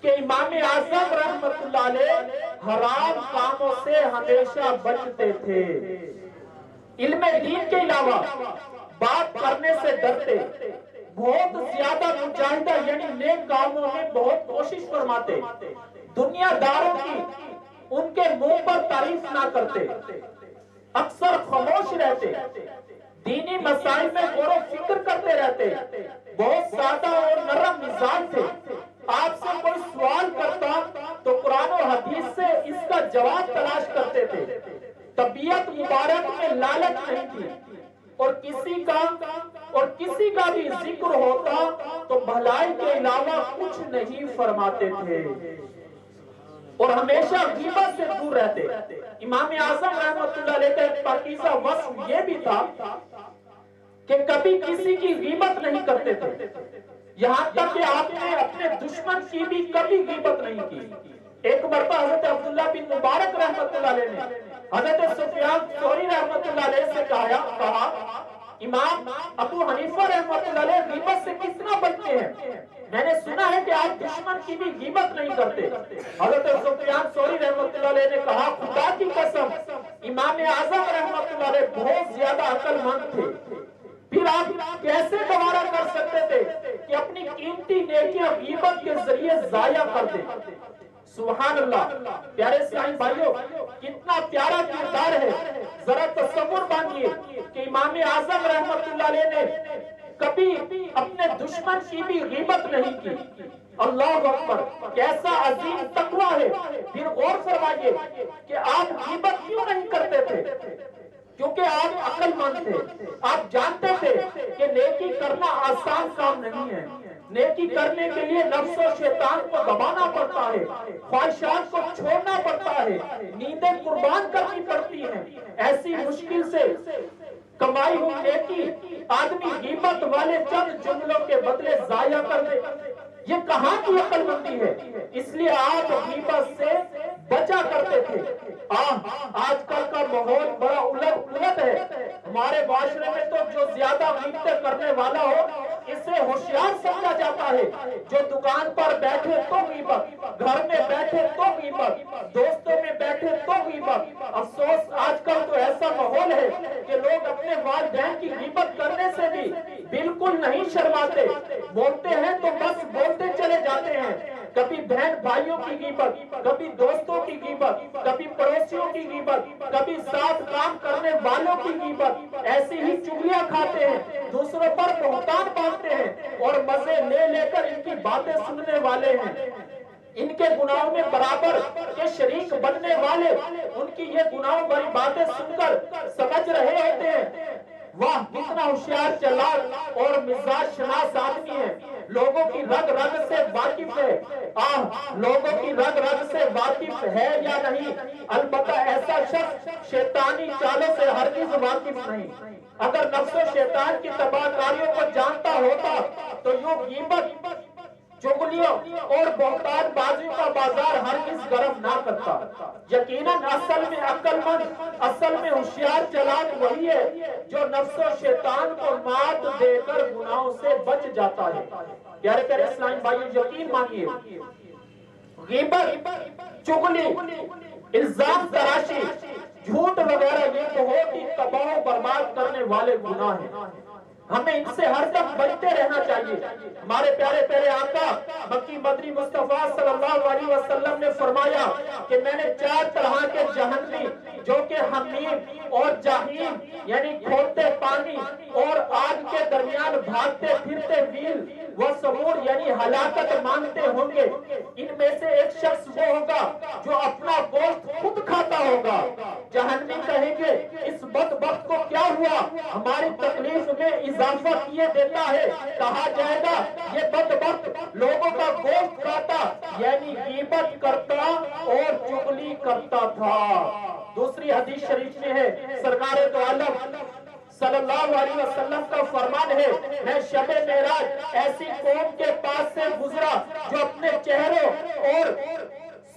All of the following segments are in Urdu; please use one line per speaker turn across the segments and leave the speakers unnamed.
کہ امام اعظم رحمت اللہ علیہ حرام کاموں سے ہمیشہ بچتے تھے، علم دین کے علاوہ بات کرنے سے ڈرتے، بہت زیادہ مجاہدہ یعنی نیک کاموں میں بہت کوشش فرماتے، دنیا داروں کی ان کے منہ پر تعریف نہ کرتے، اکثر خاموش رہتے، دینی مسائل میں غور و فکر کرتے رہتے، بہت سادہ اور نرم مزاج تھے۔ آپ سے کوئی سوال کرتا تو قرآن و حدیث سے اس کا جواب تلاش کرتے تھے، طبیعت مبارک میں لالچ نہیں تھی، اور کسی کا بھی ذکر ہوتا تو بھلائی کے علاوہ کچھ نہیں فرماتے تھے، اور ہمیشہ غیبت سے دور رہتے۔ امام اعظم رحمت اللہ علیہ کا ایک پاکیزہ وصف یہ بھی تھا کہ کبھی کسی کی غیبت نہیں کرتے تھے، یہاں تک کہ آپ نے اپنے دشمن کی بھی کبھی غیبت نہیں کی۔ ایک مرتبہ حضرت عبداللہ بن مبارک رحمت اللہ علیہ نے حضرت سفیان ثوری رحمت اللہ علیہ سے کہا، امام ابو حنیفہ رحمت اللہ علیہ غیبت سے کتنا بچتے ہیں، میں نے سنا ہے کہ آپ دشمن کی بھی غیبت نہیں کرتے۔ حضرت سفیان ثوری رحمت اللہ علیہ نے کہا، خدا کی قسم امام اعظم رحمت اللہ علیہ بہت زیادہ عقل مند تھے، پھر آپ کیسے گوارا کر سکتے تھے کہ اپنی قیمتی نیکیاں غیبت کے ذریعے ضائع کر دیں؟ سبحان اللہ۔ پیارے اسلامی بھائیوں، کتنا پیارا کردار ہے، ذرا تصور بانیے کہ امام اعظم رحمت اللہ علیہ نے کبھی اپنے دشمن کی بھی غیبت نہیں کی۔ اللہ اکبر، کیسا عظیم تقویٰ ہے۔ پھر غور فرمائیے کہ آپ غیبت کیوں نہیں کرتے تھے؟ کیونکہ آپ عقل مند تھے، آپ جانتے تھے کہ نیکی کرنا آسان کام نہیں ہے، نیکی کرنے کے لیے نفس و شیطان کو دبانا پڑتا ہے، خواہشات کو چھوڑنا پڑتا ہے، نیندیں قربان کرنی پڑتی ہیں، ایسی مشکل سے کمائی ہوئی نیکی آدمی غیبت والے چند جملوں کے بدلے ضائع کر دے، یہ کہاں کی عقل مندی ہے؟ اس لیے آپ غیبت سے بچا کرتے تھے۔ آج کل کا ماحول بڑا الٹ ہے، ہمارے معاشرے میں تو جو زیادہ غیبتیں کرنے والا ہو اسے ہوشیار سمجھا جاتا ہے، جو دکان پر بیٹھے تو غیبت، گھر میں بیٹھے تو غیبت، دوستوں میں بیٹھے تو غیبت۔ افسوس آج کل تو ایسا ماحول ہے کہ لوگ اپنے والدین کی غیبت کرنے سے بھی بالکل نہیں شرماتے، بولتے ہیں تو بس بولتے چلے جاتے ہیں، کبھی بہن بھائیوں کی غیبت، کبھی دوستوں کی غیبت، کبھی پڑوسیوں کی غیبت، کبھی ساتھ کام کرنے والوں کی غیبت، ایسی ہی چغلیاں کھاتے ہیں، دوسروں پر بہتان باندھتے ہیں، اور مزے لے لے کر ان کی باتیں سننے والے ہیں، ان کے گناہوں میں برابر کے شریک بننے والے ان کی یہ گناہوں بھری باتیں سن کر سمجھ رہے ہوتے ہیں، واہ کتنا ہوشیار چلاک اور مزاج شناس آدمی ہے، لوگوں کی رگ رگ سے واقف ہے۔ لوگوں کی رگ رگ سے واقف ہے یا نہیں، البتہ ایسا شخص شیطانی چالوں سے ہرگز واقف نہیں۔ اگر نفس و شیطان کی تباہ کاریوں کو جانتا ہوتا تو یوں غیبت، چغلیوں اور بہتان بازی کا بازار ہرگز گرم نہ کرتا۔ یقیناً اصل میں عقل مند، اصل میں ہوشیار چلاک وہی ہے جو نفس و شیطان کو مات دے کر گناہوں سے بچ جاتا ہے۔ پیارے پیارے اسلامی بھائیوں، یقین مانیے غیبت، چغلی، الزام تراشی، جھوٹ وغیرہ یہ بہت ہی تباہ و برباد کرنے والے گناہ ہیں، ہمیں ان سے ہر دم بچتے رہنا چاہیے۔ ہمارے پیارے پیارے آقا مکی مدنی مصطفیٰ صلی اللہ علیہ وسلم نے فرمایا کہ میں نے 4 طرح کے جہنمی جو کہ حمیم اور جہیم یعنی کھولتے پانی اور آگ کے درمیان بھاگتے پھرتے ویل و سمور یعنی ہلاکت مانگتے ہوں گے، ان میں سے ایک شخص وہ ہوگا جو اپنا گوشت خود کھاتا ہوگا۔ جہنمی کہیں گے اس بدبخت کو کیا ہوا، ہماری تکلیف میں اضافہ کیے دیتا ہے۔ کہا جائے گا یہ بدبخت لوگوں کا گوشت کھاتا یعنی غیبت کرتا اور چغلی کرتا تھا۔ دوسری حدیث شریف میں ہے، سرکار دو عالم صلی اللہ علیہ وسلم کا فرمان ہے، میں شب معراج ایسی قوم کے پاس سے گزرا جو اپنے چہروں اور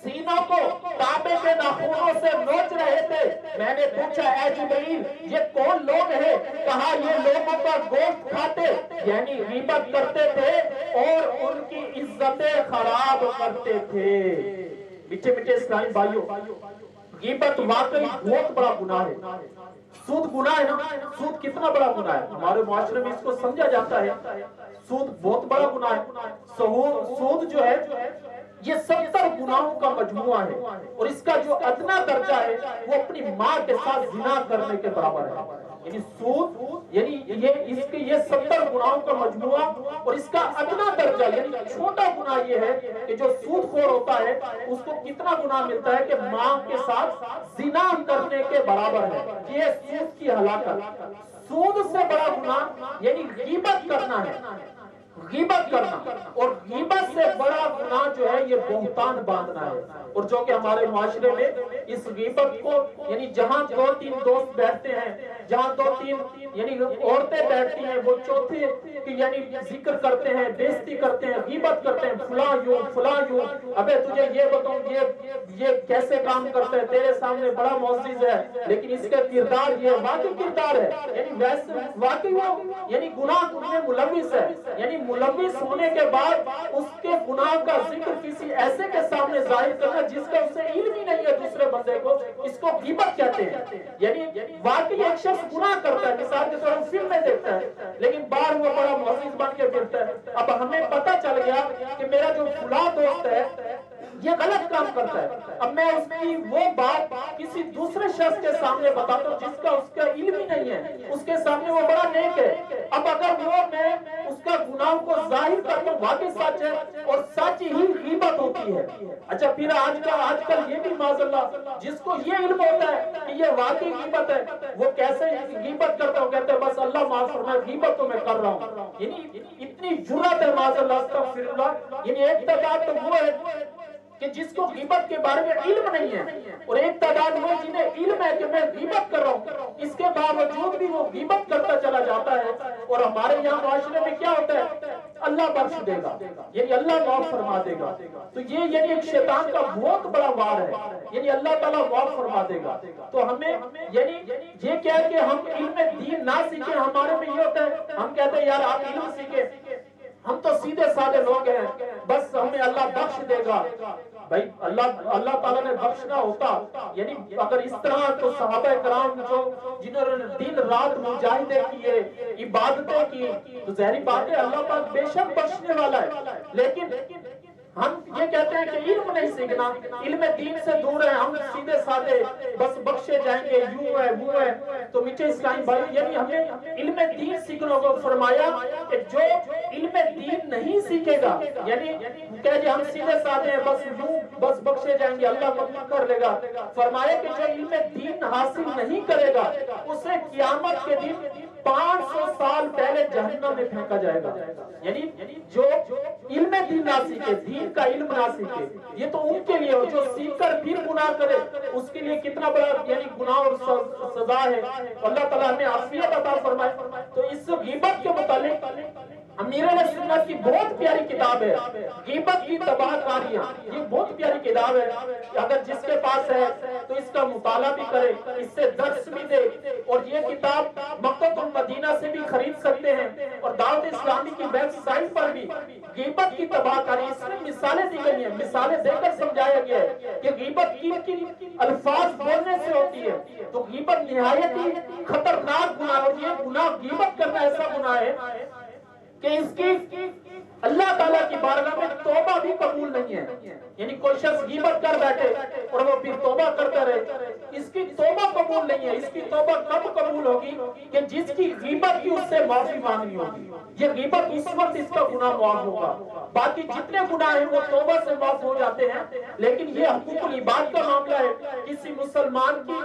سینوں کو تانبے کے ناخنوں سے نوچ رہے تھے، میں نے پوچھا اے جبریل یہ کون لوگ ہیں؟ کہا یہ لوگوں کا گوشت کھاتے یعنی غیبت کرتے تھے اور ان کی عزتیں خراب کرتے تھے۔ میٹھے میٹھے اسلامی بھائیوں، غیبت واقعی بہت بڑا گناہ ہے۔ سود گناہ ہے نا، سود کتنا بڑا گناہ ہے، ہمارے معاشرے میں اس کو سمجھا جاتا ہے سود بہت بڑا گناہ ہے۔ سود جو ہے یہ 70 گناہوں کا مجموعہ ہے، اور اس کا جو ادنا درجہ ہے وہ اپنی ماں کے ساتھ زنا کرنے کے برابر ہے۔ یعنی سود یعنی یہ 70 گناہوں کا مجموعہ، اور اس کا ادنا درجہ یعنی چھوٹا گناہ یہ ہے کہ جو سود خور ہوتا ہے اس کو کتنا گناہ ملتا ہے کہ ماں کے ساتھ زنا کرنے کے برابر ہے۔ یہ سود کی ہلاکت۔ سود سے بڑا گناہ یعنی غیبت کرنا ہے، غیبت کرنا، اور غیبت سے بڑا گناہ جو ہے یہ بہتان باندھنا ہے۔ اور جو کہ ہمارے معاشرے میں اس غیبت کو یعنی جہاں 2-3 دوست بیٹھتے ہیں، جہاں 2-3 یعنی عورتیں بیٹھتی ہیں، وہ چوتھے یعنی ذکر کرتے ہیں، بےزتی کرتے ہیں، غیبت کرتے ہیں، فلاں یوں فلاں یوں، ابے تجھے یہ بتاؤں یہ کیسے کام کرتا ہے، تیرے سامنے بڑا معزز ہے لیکن اس کا کردار یہ واقعی کردار ہے، یعنی ویسے واقعی وہ یعنی گناہ میں ملوث ہے۔ یعنی ملوث ہونے کے بعد اس کے گناہ کا ذکر کسی ایسے کے سامنے ظاہر کرنا جس کا اسے علم ہی نہیں ہے دوسرے بندے کو، اس کو غیبت کہتے ہیں۔ یعنی واقعی ایک شخص گناہ کرتا ہے، مثال کے طور پر فلم میں دیکھتا ہے لیکن باہر وہ بڑا معزز بن کے پھرتا ہے۔ اب ہمیں پتہ چل گیا کہ میرا جو فلاں دوست ہے یہ غلط کام کرتا ہے، اب میں اس کی وہ بات کسی دوسرے شخص کے سامنے بتاتا ہوں جس کا اس کا علم ہی نہیں ہے، اس کے سامنے وہ بڑا نیک ہے، اب اگر وہ میں اس کا گناہ کو ظاہر کرتا ہوں واقعی سچ ہے، اور سچ ہی غیبت ہوتی ہے۔ اچھا پھر آج کل یہ بھی معاذ اللہ جس کو یہ علم ہوتا ہے کہ یہ واقعی غیبت ہے، وہ کیسے غیبت کرتا ہوں، کہتے ہیں بس اللہ معاف فرمائے غیبت تو میں کر رہا ہوں۔ یعنی اتنی جرأت ہے معاذ اللہ، استغفر اللہ۔ یعنی ایک تعداد تو وہ ہے کہ جس کو غیبت کے بارے میں علم نہیں ہے، اور ایک تعداد وہ جنہیں علم ہے کہ میں غیبت کر رہا ہوں، اس کے باوجود بھی وہ غیبت کرتا چلا جاتا ہے۔ اور ہمارے یہاں معاشرے میں کیا ہوتا ہے، اللہ بخش دے گا، یعنی اللہ معاف فرما دے گا، تو یہ یعنی ایک شیطان کا بہت بڑا وار ہے، یعنی اللہ تعالیٰ معاف فرما دے گا۔ تو ہمیں یعنی یہ کیا ہے کہ ہم علم دین نہ سیکھیں، ہمارے میں یہ ہوتا ہے ہم کہتے ہیں یار آپ علم سیکھیں، ہم تو سیدھے سادے لوگ ہیں، بس ہمیں اللہ بخش دے گا۔ بھائی اللہ تعالیٰ نے بخشنا ہوتا یعنی اگر اس طرح تو صحابہ کرام جو جنہوں نے دن رات مجاہدے کیے، عبادتیں کی، تو ظاہری بات ہے اللہ پاک بے شک بخشنے والا ہے۔ لیکن ہم یہ کہتے ہیں کہ علم نہیں سیکھنا، علم دین سے دور ہے، ہم سیدھے سادے بس بخشے جائیں گے، یوں ہے وہ ہے۔ تو میٹھے اسلامی بھائی یعنی ہمیں علم دین سیکھنے کو فرمایا کہ جو علم دین نہیں سیکھے گا، یعنی کہ ہم سیدھے سادے ہیں بس یوں بس بخشے جائیں گے، اللہ قبول کر لے گا، فرمایا کہ جو علم دین حاصل نہیں کرے گا اسے قیامت کے دن 500 سال پہلے جہنم میں پھینکا جائے گا۔ یعنی جو علم دین نہ سیکھے، دین کا علم نہ سیکھے، یہ تو ان کے لیے، اور جو سیکھ کر پھر گناہ کرے اس کے لیے کتنا بڑا یعنی گناہ اور سزا ہے۔ اللہ تعالیٰ ہمیں عافیت عطا فرمائے۔ تو اس غیبت کے متعلق امیر علیہ سنت کی بہت پیاری کتاب ہے، غیبت کی تباہ کاریاں، یہ بہت پیاری کتاب ہے، اگر جس کے پاس ہے تو اس کا مطالعہ بھی کرے، اس سے درس بھی دے۔ اور یہ کتاب مکتبۃ المدینہ سے بھی خرید سکتے ہیں، اور دعوت اسلامی کی ویب سائٹ پر بھی غیبت کی تباہ کاری، اس میں مثالیں دی گئی ہیں، مثالیں دے کر سمجھایا گیا ہے کہ غیبت کن الفاظ بولنے سے ہوتی ہے۔ تو غیبت نہایت ہی خطرناک گناہ، اور یہ گناہ غیبت کرنا ایسا گناہ ہے کہ اس کی اللہ تعالیٰ کی بارگاہ میں توبہ بھی قبول نہیں ہے۔ یعنی کوئی شخص غیبت کر بیٹھے اور وہ پھر توبہ کرتا رہے، اس کی توبہ قبول نہیں ہے۔ اس کی توبہ کب قبول ہوگی کہ جس کی غیبت کی اس سے معافی مانگنی ہوگی، یہ غیبت اس وقت اس کا گناہ معاف ہوگا۔ باقی جتنے گناہ ہیں وہ توبہ سے معاف ہو جاتے ہیں، لیکن یہ حقوق العباد کا معاملہ ہے، کسی مسلمان کی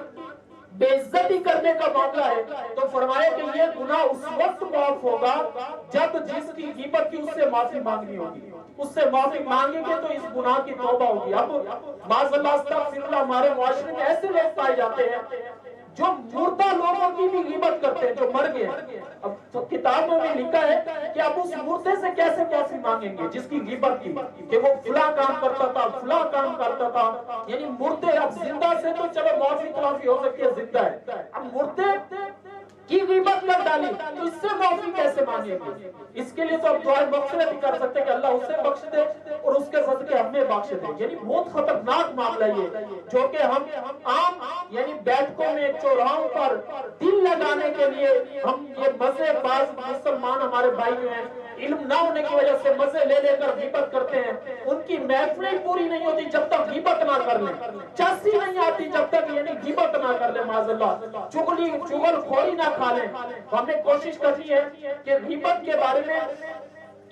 بے عزتی کرنے کا معاملہ ہے، تو فرمایا کہ یہ گناہ اس وقت معاف ہوگا جب جس کی غیبت کی اس سے معافی مانگنی ہوگی، اس سے معافی مانگیں گے تو اس گناہ کی توبہ ہوگی۔ اب معاذ اللہ استغفر اللہ، ہمارے معاشرے میں ایسے لوگ پائے جاتے ہیں جو مردہ لوگوں کی بھی غیبت کرتے ہیں جو مر گئے ہیں۔ اب تو کتابوں میں لکھا ہے کہ اب اس مردے سے کیسے معافی مانگیں گے جس کی غیبت کی کہ وہ فلاں کام کرتا تھا، فلاں کام کرتا تھا، یعنی مردے اب زندہ سے سے تو چلو معافی تلافی ہو سکتی ہے، زندہ ہے، اب مردے کی غیبت کر ڈالی تو اس سے معافی کیسے مانگیں گے؟ اس کے لیے تو اب دعائیں مغفرت بھی کر سکتے ہیں کہ اللہ اسے بخش دے اور اس کے صدقے ہمیں بخش دے۔ یعنی بہت خطرناک معاملہ یہ جو کہ ہم عام یعنی بیٹھکوں میں چوراہوں پر دل لگانے کے لیے ہم یہ مزے باز مسلمان ہمارے بھائی جو ہیں علم نہ ہونے کی وجہ سے مزے لے لے کر غیبت کرتے ہیں، ان کی محفلیں پوری نہیں ہوتی جب تک غیبت نہ کر لیں، چاسی نہیں آتی جب تک یعنی غیبت نہ کر لیں، معاذ اللہ چغل خوری نہ کھا لیں۔ ہم نے کوشش کرنی ہے کہ غیبت کے بارے میں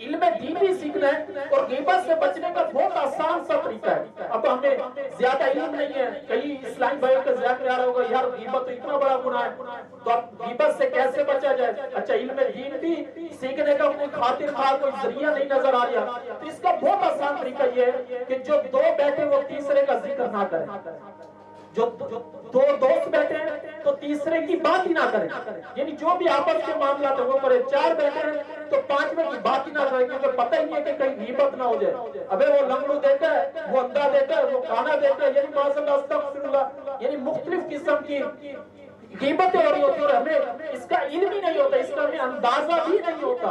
علم دین بھی سیکھنا ہے اور غیبت سے بچنے کا بہت آسان سا طریقہ ہے۔ اب ہمیں زیادہ علم نہیں ہے، کئی اسلامی بھائیوں کے ذہن میں آ رہا ہوگا یار غیبت تو اتنا بڑا گناہ ہے تو اب غیبت سے کیسے بچا جائے؟ اچھا علم دین بھی سیکھنے کا کوئی خاطر خواہ کوئی ذریعہ نہیں نظر آ رہا تو اس کا بہت آسان طریقہ یہ ہے کہ جو دو بیٹھے وہ تیسرے کا ذکر نہ کریں، جو دو دوست بیٹھے ہیں تو تیسرے کی بات ہی نہ کریں، یعنی جو بھی آپس کے معاملات ہیں وہ کرے، چار بیٹھے ہیں تو پانچویں کی بات ہی نہ کریں کیونکہ پتہ ہی نہیں ہے کہ کہیں غیبت نہ ہو جائے، ابے وہ لنگڑو دیتا ہے، وہ اندھا دیتا ہے، وہ کانا دیتا ہے، یعنی معاذ اللہ استغفر اللہ، یعنی مختلف قسم کی غیبتیں ہو رہی ہوتی ہیں اور ہمیں اس کا علم ہی نہیں ہوتا، اس کا ہمیں اندازہ بھی نہیں ہوتا۔